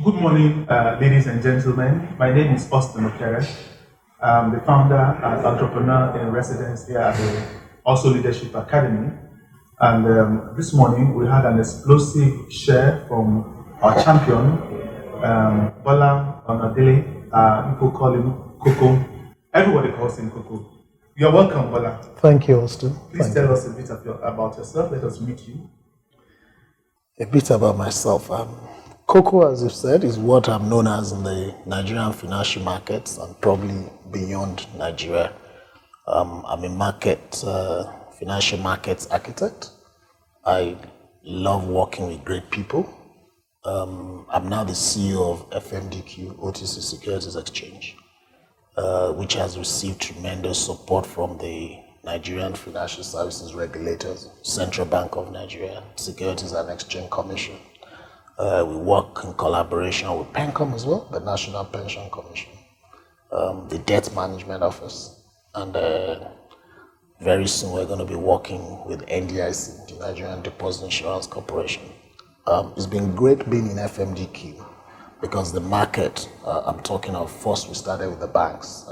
Good morning, ladies and gentlemen. My name is Austin Okere. I'm the founder and entrepreneur in residence here at the Ausso Leadership Academy. And this morning we had an explosive share from our champion, Bola Onadele. People call him Coco. Everybody calls him Coco. You're welcome, Bola. Thank you, Austin. Please tell us a bit about yourself. Let us meet you. A bit about myself. Coco, as you said, is what I'm known as in the Nigerian financial markets and probably beyond Nigeria. I'm a financial markets architect. I love working with great people. I'm now the CEO of FMDQ, OTC Securities Exchange, which has received tremendous support from the Nigerian Financial Services Regulators, Central Bank of Nigeria, Securities and Exchange Commission. We work in collaboration with PENCOM as well, the National Pension Commission, the Debt Management Office, and very soon we're going to be working with NDIC, the Nigerian Deposit Insurance Corporation. It's been great being in FMDQ because the market, I'm talking of, first we started with the banks,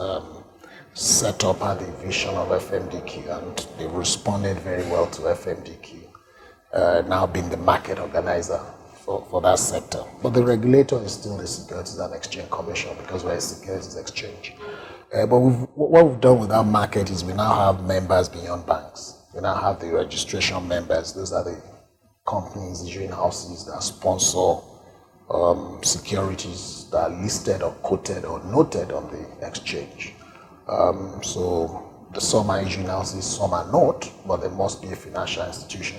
set up at the vision of FMDQ, and they responded very well to FMDQ, now being the market organizer for that sector. But the regulator is still the Securities and Exchange Commission because we're a securities exchange. But what we've done with our market is we now have members beyond banks. We now have the registration members. Those are the companies, issuing houses that sponsor securities that are listed or quoted or noted on the exchange. So some are issuing houses, some are not, but there must be a financial institution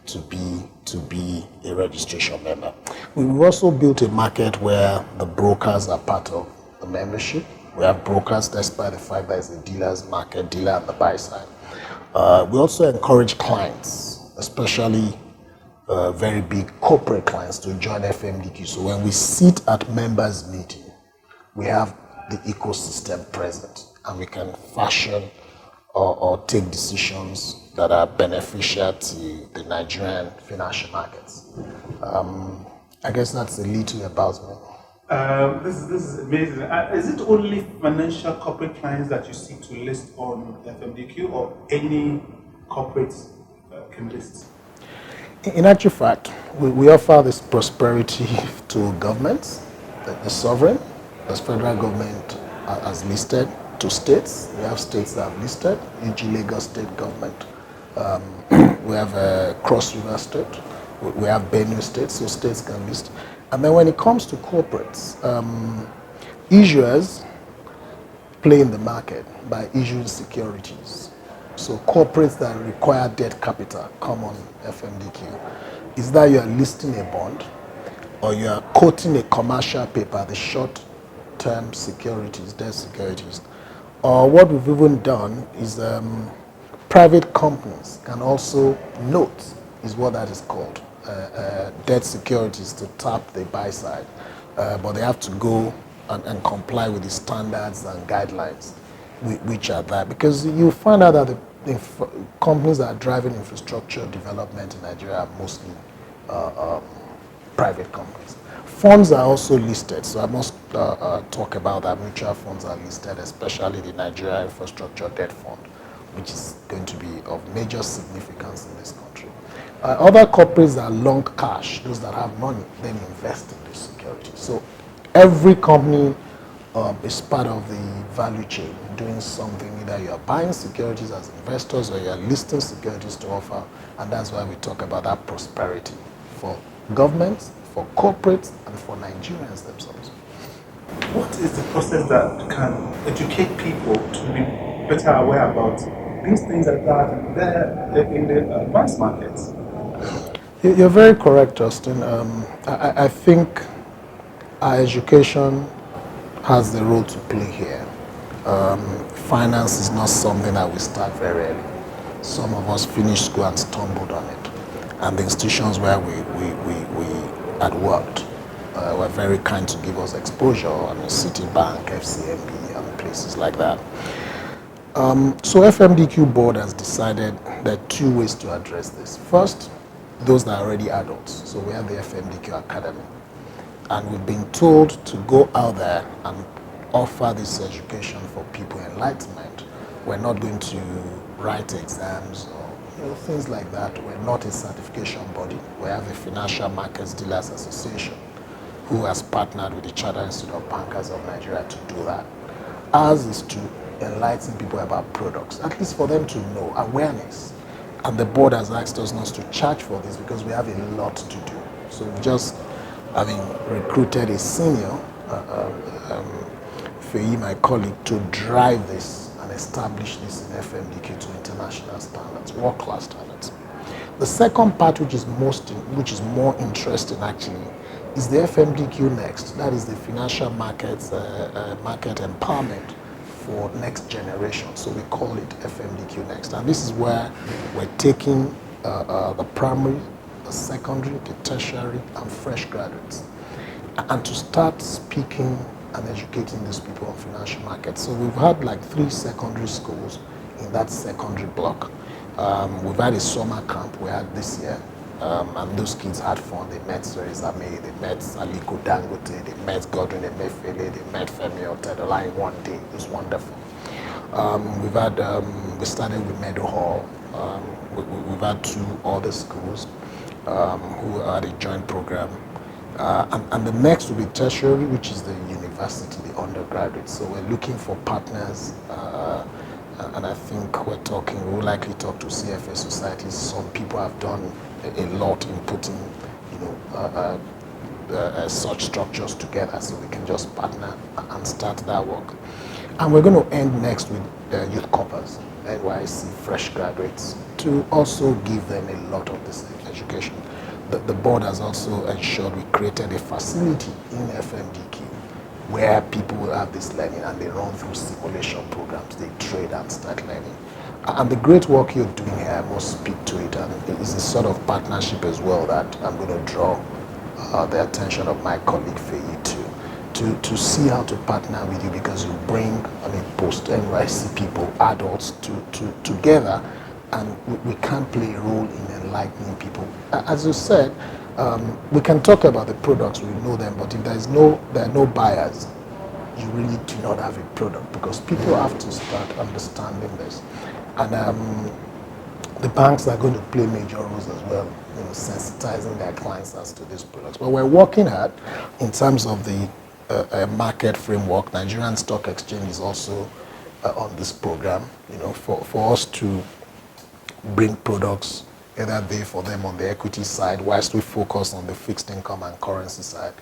to be a registration member. We've also built a market where the brokers are part of the membership. We have brokers despite the fact that it's a dealer's market, dealer on the buy side. We also encourage clients, especially very big corporate clients, to join FMDQ. So when we sit at members meeting, we have the ecosystem present and we can fashion or take decisions that are beneficial to the Nigerian financial markets. I guess that's a little about me. This is amazing. Is it only financial corporate clients that you seek to list on FMDQ, or any corporate can list? In actual fact, we offer this prosperity to governments, the sovereign, the federal government has listed, to states. We have states that have listed, e.g. Lagos State Government. We have Cross River State. We have Benue State, so states can list. And then when it comes to corporates, issuers play in the market by issuing securities. So corporates that require debt capital come on FMDQ. Is that you are listing a bond or you are quoting a commercial paper, the short-term securities, debt securities. Or what we've even done is private companies can also note, is what that is called, debt securities to tap the buy side. But they have to go and comply with the standards and guidelines which are there. Because you find out that the companies that are driving infrastructure development in Nigeria are mostly private companies. Funds are also listed, so I must talk about that. Mutual funds are listed, especially the Nigeria Infrastructure Debt Fund, which is going to be of major significance in this country. Other corporates are long cash, those that have money, then invest in these securities. So every company is part of the value chain, doing something. Either you are buying securities as investors or you are listing securities to offer, and that's why we talk about that prosperity for governments, for corporates, and for Nigerians themselves. What is the process that can educate people to be better aware about these things that are there in the advanced markets? You're very correct, Justin. I think our education has the role to play here. Finance is not something that we start very early. Some of us finished school and stumbled on it. And the institutions where we had worked were very kind to give us exposure. Citibank, FCMB, and places like that. So FMDQ board has decided there are two ways to address this. First, those that are already adults. So we have the FMDQ Academy. And we've been told to go out there and offer this education for people enlightenment. We're not going to write exams or things like that. We're not a certification body. We have a Financial Markets Dealers Association who has partnered with the Chartered Institute of Bankers of Nigeria to do that. Ours is to enlighten people about products, at least for them to know, awareness. And the board has asked us not to charge for this because we have a lot to do. So we just, recruited a senior, Feyi, my colleague, to drive this and establish this in FMDQ to international standards, world-class standards. The second part, which is more interesting actually, is the FMDQ Next. That is the financial markets, market empowerment for next generation. So we call it FMDQ Next. And this is where we're taking the primary, the secondary, the tertiary, and fresh graduates, and to start speaking and educating these people on financial markets. So we've had like 3 secondary schools in that secondary block. We've had a summer camp we had this year, and those kids had fun. They met Theresa May, they met Aliko Dangote, they met Godwin Emefiele, they met Femi Otedola in one day. It was wonderful. We started with Meadow Hall. We've had 2 other schools who had a joint program. And the next will be tertiary, which is the university, the undergraduate. So we're looking for partners, and I think we'll likely talk to CFA societies. Some people have done a lot in putting, such structures together, so we can just partner and start that work. And we're going to end next with youth corpers, NYC fresh graduates, to also give them a lot of this education. The board has also ensured we created a facility in FMDQ where people will have this learning, and they run through simulation programs, they trade and start learning. And the great work you're doing here, I must speak to it, and it's a sort of partnership as well that I'm going to draw the attention of my colleague Feyi to see how to partner with you, because you bring, post-NYC people, adults together, and we can play a role in enlightening people. As you said, we can talk about the products, we know them, but if there are no buyers, you really do not have a product, because people have to start understanding this. And the banks are going to play major roles as well, sensitizing their clients as to these products. But we're working hard in terms of the market framework. Nigerian Stock Exchange is also on this program, for us to bring products either there for them on the equity side, whilst we focus on the fixed income and currency side.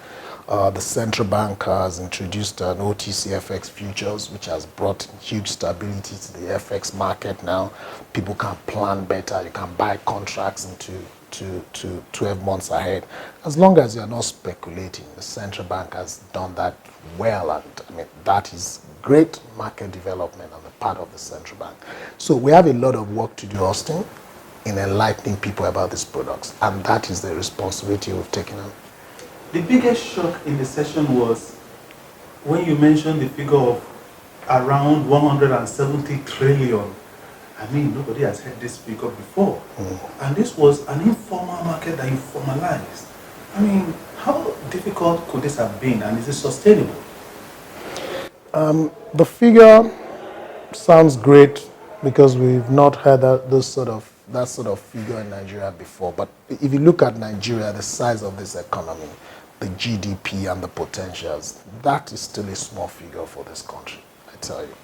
The central bank has introduced an OTC FX futures, which has brought huge stability to the FX market now. People can plan better. You can buy contracts into 12 months ahead. As long as you're not speculating, the central bank has done that well, and that is great market development on the part of the central bank. So we have a lot of work to do, Austin, in enlightening people about these products, and that is the responsibility we've taken on. The biggest shock in the session was when you mentioned the figure of around 170 trillion. Nobody has heard this figure before. And this was an informal market that you formalized. How difficult could this have been, and is it sustainable? The figure sounds great because we've not had that sort of figure in Nigeria before. But if you look at Nigeria, the size of this economy, the GDP and the potentials, that is still a small figure for this country, I tell you.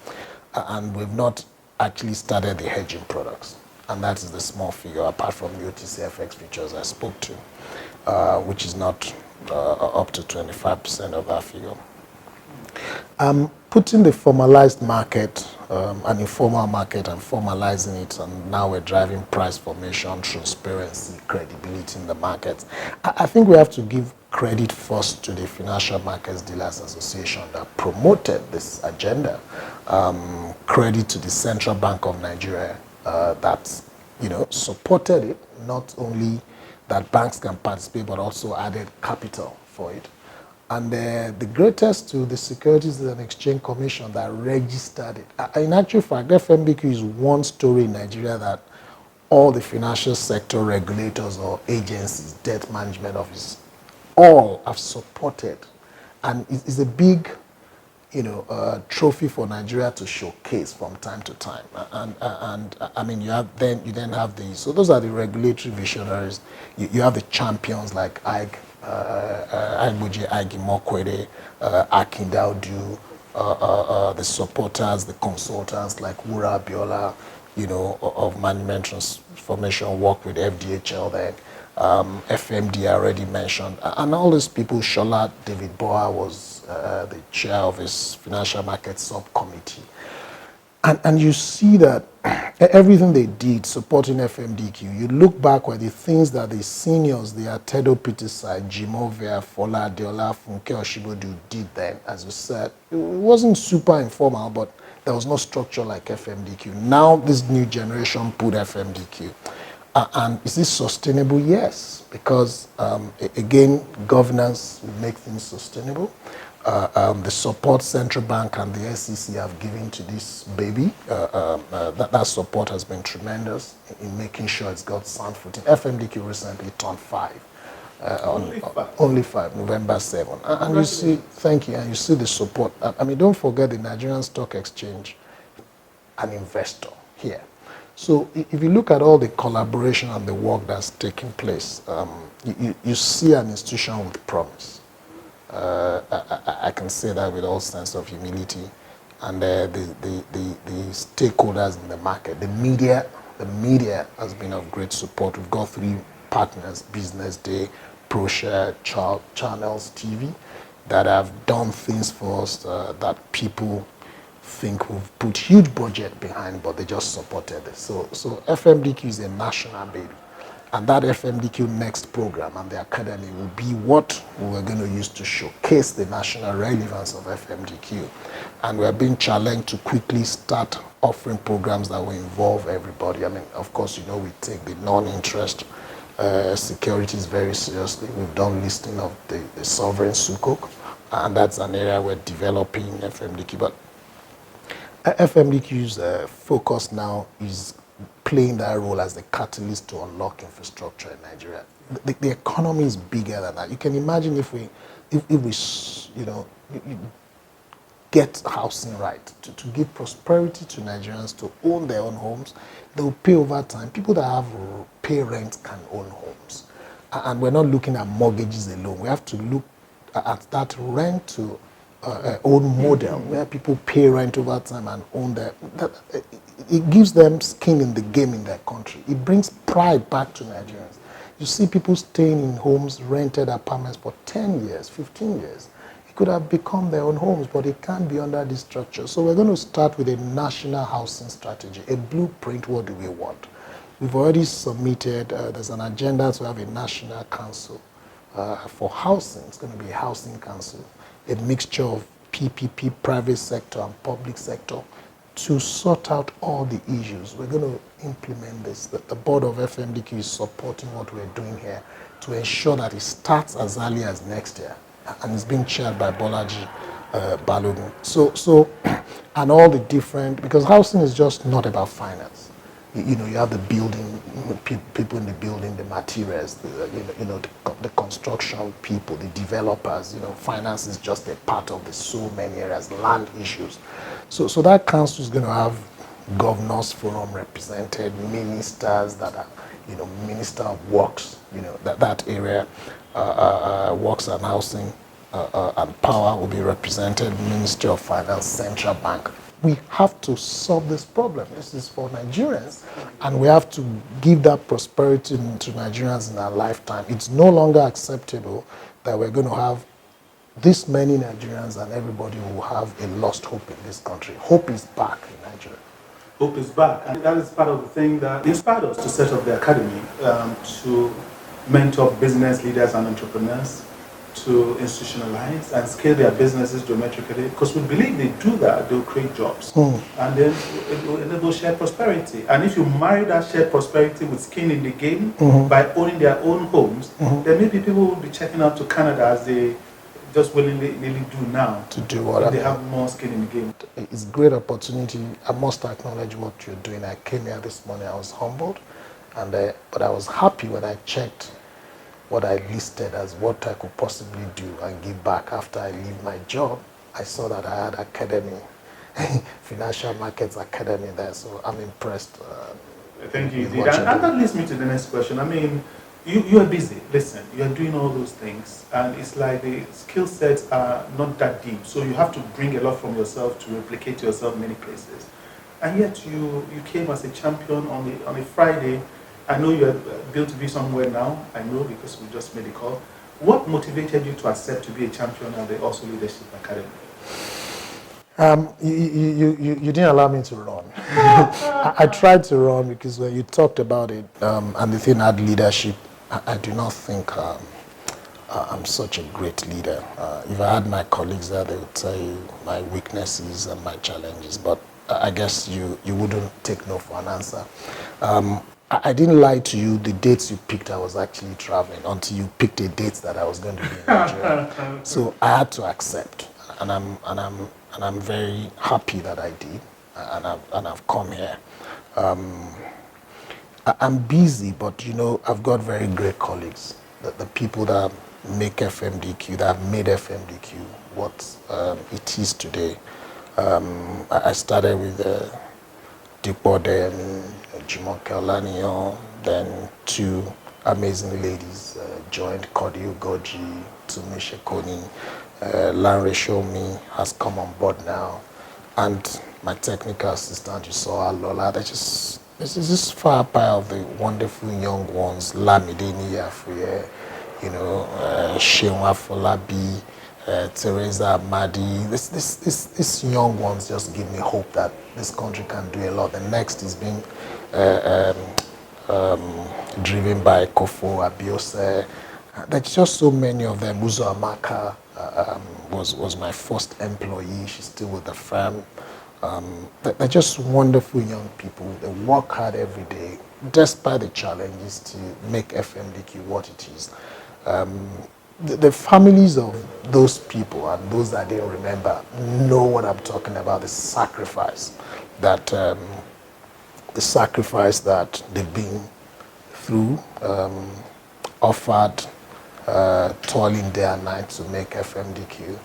And we've not actually started the hedging products, and that is the small figure, apart from the OTC FX futures I spoke to, which is not up to 25% of that figure. Putting the formalized market, an informal market, and formalizing it, and now we're driving price formation, transparency, credibility in the market. I think we have to give credit first to the Financial Markets Dealers Association that promoted this agenda. Credit to the Central Bank of Nigeria that supported it, not only that banks can participate, but also added capital for it. And the greatest to the Securities and Exchange Commission that registered it. In actual fact, FMDQ is one story in Nigeria that all the financial sector regulators or agencies, debt management office, all have supported, and it's a big, trophy for Nigeria to showcase from time to time. And I mean, you then have the, so those are the regulatory visionaries. You have the champions like Ig, Agboje Agimokwede, Akin Daudu, the supporters, the consultants like Wura Biola, of management transformation, work with FDHL then. FMD I already mentioned, and all these people. Shola David Boa was the chair of his financial market subcommittee, and you see that everything they did supporting FMDQ. You look back at the things that the seniors, the Atedo Pitisai, Jimovia, Fola Adeola, Funke Oshibodu did then. As you said, it wasn't super informal, but there was no structure like FMDQ. Now this new generation put FMDQ. And is this sustainable? Yes, because again, governance will make things sustainable. The support Central Bank and the SEC have given to this baby, that support has been tremendous in making sure it's got sound footing. FMDQ recently turned 5. Only 5, November 7. And you see, thank you, and you see the support. I mean, don't forget the Nigerian Stock Exchange, an investor here. So if you look at all the collaboration and the work that's taking place, you see an institution with promise. I can say that with all sense of humility. And the stakeholders in the market, the media has been of great support. We've got 3 partners, Business Day, ProShare, Channels TV, that have done things for us that people think we've put huge budget behind, but they just supported it. So FMDQ is a national baby. And that FMDQ Next program and the academy will be what we're going to use to showcase the national relevance of FMDQ. And we're being challenged to quickly start offering programs that will involve everybody. I mean, of course, we take the non-interest securities very seriously. We've done listing of the sovereign sukuk, and that's an area we're developing FMDQ. But FMDQ's focus now is playing that role as the catalyst to unlock infrastructure in Nigeria. The economy is bigger than that. You can imagine if we get housing right, to give prosperity to Nigerians to own their own homes. They'll pay over time. People that have pay rent can own homes. And we're not looking at mortgages alone. We have to look at that rent to own model where people pay rent over time and own it gives them skin in the game in their country. It brings pride back to Nigerians. You see people staying in homes, rented apartments for 10 years, 15 years. It could have become their own homes, but it can't be under this structure. So we're going to start with a national housing strategy, a blueprint. What do we want? We've already submitted, there's an agenda to have a national council for housing. It's going to be a housing council, a mixture of PPP, private sector and public sector, to sort out all the issues. We're going to implement this. The board of FMDQ is supporting what we're doing here to ensure that it starts as early as next year, and it's being chaired by Bolaji Balogun. So, and all the different, because housing is just not about finance. You have the building, people in the building, the materials, the construction people, the developers. Finance is just a part of the so many areas, land issues. So that council is going to have governors forum represented, ministers that are, Minister of Works, that area, Works and Housing and Power will be represented, Ministry of Finance, Central Bank. We have to solve this problem. This is for Nigerians, and we have to give that prosperity to Nigerians in our lifetime. It's no longer acceptable that we're going to have this many Nigerians and everybody will have a lost hope in this country. Hope is back in Nigeria. Hope is back, and that is part of the thing that inspired us to set up the academy, to mentor business leaders and entrepreneurs, to institutionalize and scale their businesses geometrically, because we believe they do that, they'll create jobs. And then it will enable shared prosperity. And if you marry that shared prosperity with skin in the game by owning their own homes, then maybe people will be checking out to Canada as they just willingly do now. To do what? They have more skin in the game. It's a great opportunity. I must acknowledge what you're doing. I came here this morning, I was humbled, but I was happy when I checked what I listed as what I could possibly do and give back after I leave my job, I saw that I had academy, financial markets academy there. So I'm impressed. Thank you, with indeed. what And, you're and that doing. leads me to the next question. I mean, you are busy. Listen, you are doing all those things, and it's like the skill sets are not that deep. So you have to bring a lot from yourself to replicate yourself in many places. And yet you came as a champion on a Friday. I know you are built to be somewhere now. I know because we just made a call. What motivated you to accept to be a champion at the Also Leadership Academy? You didn't allow me to run. I tried to run because when you talked about it, and the thing had leadership, I do not think I'm such a great leader. If I had my colleagues there, they would tell you my weaknesses and my challenges, but I guess you wouldn't take no for an answer. I didn't lie to you. The dates you picked, I was actually traveling until you picked a date that I was going to be in Nigeria. So I had to accept, and I'm very happy that I did, and I've come here. I'm busy, but I've got very great colleagues. The people that make FMDQ, that have made FMDQ what it is today. I started with Dipode and Jumoke Olaniyan, then two amazing ladies joined, Cordio Goji, Tumishe Koni, Lanre Shomi has come on board now, and my technical assistant, you saw Lola. This is just far pile of the wonderful young ones, Lamide Niyafuye, Sheun Afolabi, Teresa Amadi. These young ones just give me hope that this country can do a lot. The next is being driven by Kofo Abiose. There's just so many of them. Uzo Amaka was my first employee. She's still with the firm. They're just wonderful young people. They work hard every day, despite the challenges, to make FMDQ what it is. The families of those people and those that didn't remember know what I'm talking about. The sacrifice that they've been through, offered, toiling day and night to make FMDQ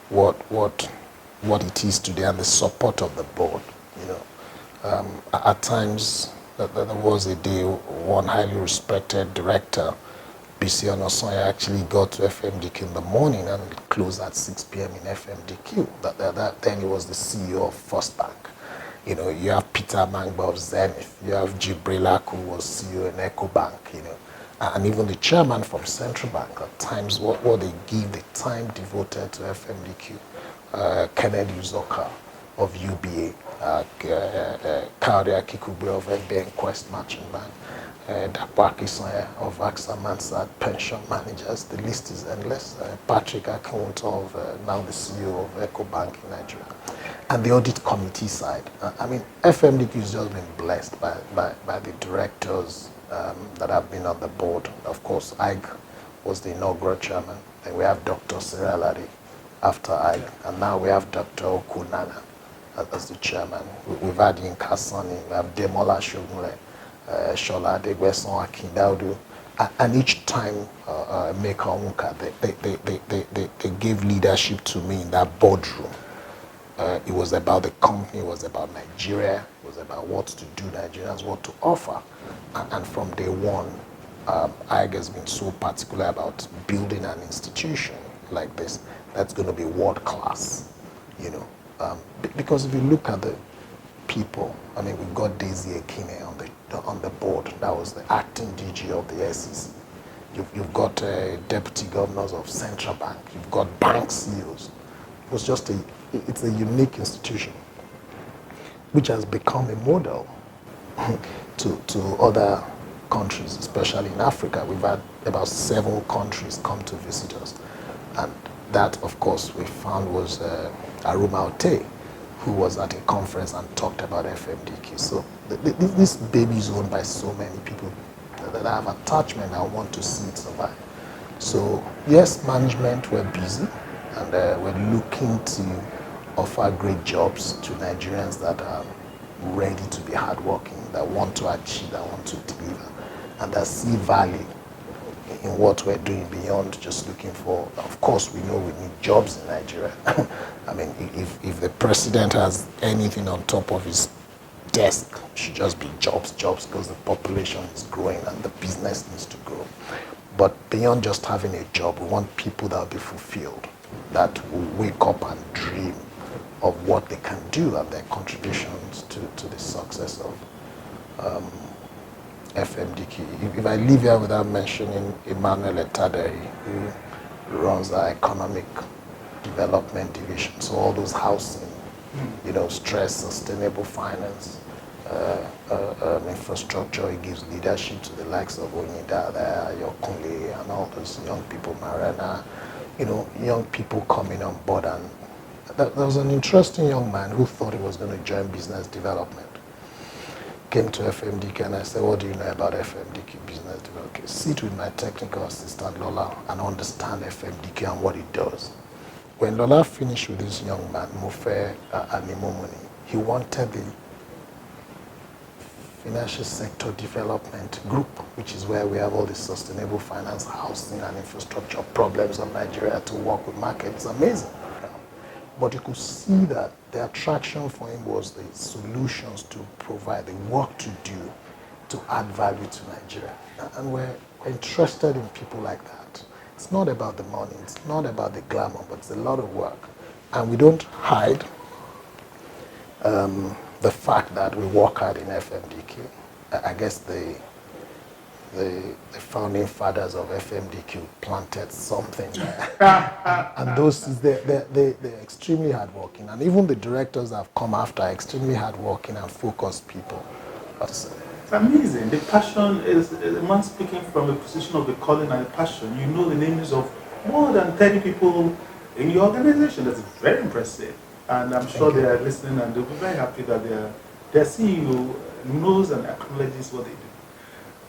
what it is today, and the support of the board. At times there was a day one highly respected director, BC Onosonya, actually got to FMDQ in the morning and closed at 6 p.m. in FMDQ. Then he was the CEO of First Bank. You have Peter Mangba of Zenith. You have Jibrila, who was CEO in EcoBank. And even the chairman from Central Bank. At times, what they give the time devoted to FMDQ. Kennedy Uzoka of UBA, Kaudia Kikube of FBN Quest Matching Bank, Dapaki Soya of AXA Mansard Pension Managers. The list is endless. Patrick Akinwunto of now the CEO of EcoBank in Nigeria. And the audit committee side. FMDQ has just been blessed by the directors that have been on the board. Of course, Ike was the inaugural chairman. Then we have Dr. Cyril Adi after Ike, and now we have Dr. Okunana as the chairman. We've had Yinka Sani, we have Demola Shogunle, Shola Adegbeson Akindaudu, and each time Meka Onwuka, they gave leadership to me in that boardroom. It was about the company, it was about Nigeria, it was about what to do, Nigerians, what to offer. And from day one, IAG has been so particular about building an institution like this that's going to be world class, because if you look at the people, we've got Daisy Ekine on the board. That was the acting DG of the SEC. You've got deputy governors of Central Bank. You've got bank CEOs. It's a unique institution which has become a model to other countries, especially in Africa. We've had about 7 countries come to visit us. And that, of course, we found was Aruma Ote, who was at a conference and talked about FMDQ. So this baby is owned by so many people that I have attachment. I want to see it survive. So yes, management, we're busy, and we're looking to offer great jobs to Nigerians that are ready to be hardworking, that want to achieve, that want to deliver, and that see value in what we're doing beyond just looking for, of course, we know we need jobs in Nigeria. I mean, if the president has anything on top of his desk, it should just be jobs, because the population is growing and the business needs to grow. But beyond just having a job, we want people that will be fulfilled, that will wake up and dream of what they can do and their contributions to the success of FMDQ. If I leave here without mentioning Emmanuel Etadei, who runs our economic development division, so all those housing, stress, sustainable finance, infrastructure, he gives leadership to the likes of Onida, Yokunle, and all those young people, Marana, young people coming on board. And there was an interesting young man who thought he was going to join business development. Came to FMDQ and I said, what do you know about FMDQ business development? Okay, sit with my technical assistant Lola and understand FMDQ and what it does. When Lola finished with this young man, Mofe Animomoni, he wanted the financial sector development group, which is where we have all the sustainable finance, housing and infrastructure problems of Nigeria to work with markets. Amazing. But you could see that the attraction for him was the solutions to provide, the work to do to add value to Nigeria. And we're interested in people like that. It's not about the money, it's not about the glamour, but it's a lot of work. And we don't hide the fact that we work hard in FMDQ. I guess the founding fathers of FMDQ planted something there. And those, they're extremely hardworking. And even the directors that have come after are extremely hardworking and focused people. It's amazing. The passion is a man speaking from a position of a calling and a passion. You know the names of more than 30 people in your organization. That's very impressive. And I'm sure they are listening and they'll be very happy that their CEO knows and acknowledges what they do.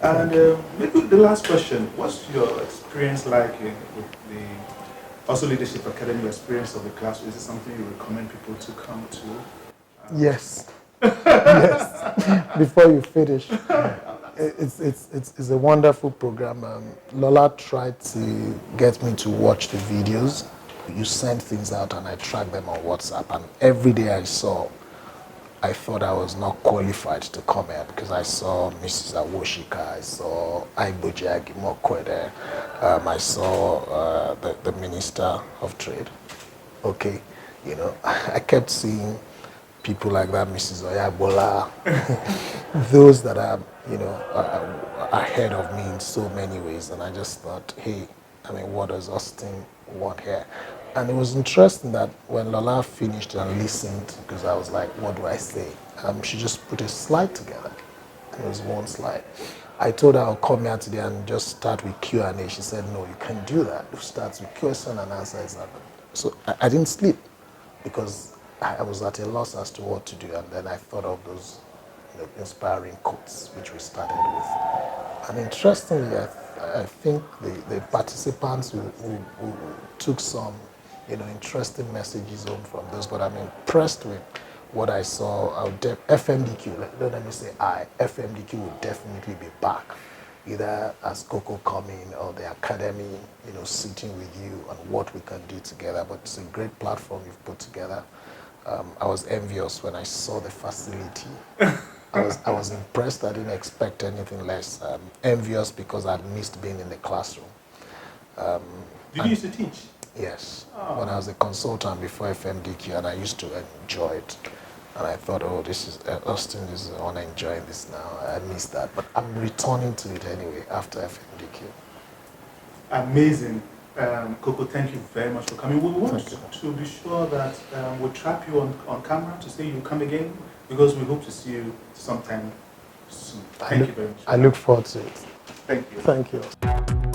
And maybe the last question, what's your experience like with the Ausso Leadership Academy, your experience of the class? Is it something you recommend people to come to? Yes. Yes. Before you finish, it's a wonderful program. Lola tried to get me to watch the videos. You send things out and I track them on WhatsApp, and every day I thought I was not qualified to come here because I saw Mrs. Awoshika, I saw Aiboji Agimokwede, I saw the Minister of Trade. Okay, I kept seeing people like that, Mrs. Oyabola, those that are, ahead of me in so many ways, and I just thought, hey, what does Austin want here? And it was interesting that when Lola finished and listened, because I was like, what do I say? She just put a slide together. It was one slide. I told her I'll come here today and just start with Q&A. She said, no, you can't do that. It starts with question and answer. So I didn't sleep because I was at a loss as to what to do. And then I thought of those inspiring quotes, which we started with. And interestingly, I think the participants who took some interesting messages home from those, but I'm impressed with what I saw. FMDQ, let me say FMDQ will definitely be back, either as Coco coming or the academy, sitting with you on what we can do together. But it's a great platform you've put together. I was envious when I saw the facility. I was impressed. I didn't expect anything less. Envious because I'd missed being in the classroom. Did you used to teach? Yes. Oh. When I was a consultant before FMDQ, and I used to enjoy it. And I thought, oh, Austin is on enjoying this now. I missed that. But I'm returning to it anyway after FMDQ. Amazing. Coco, thank you very much for coming. We want to be sure that we'll trap you on camera to say you'll come again, because we hope to see you sometime soon. Thank you very much. I look forward to it. Thank you. Thank you.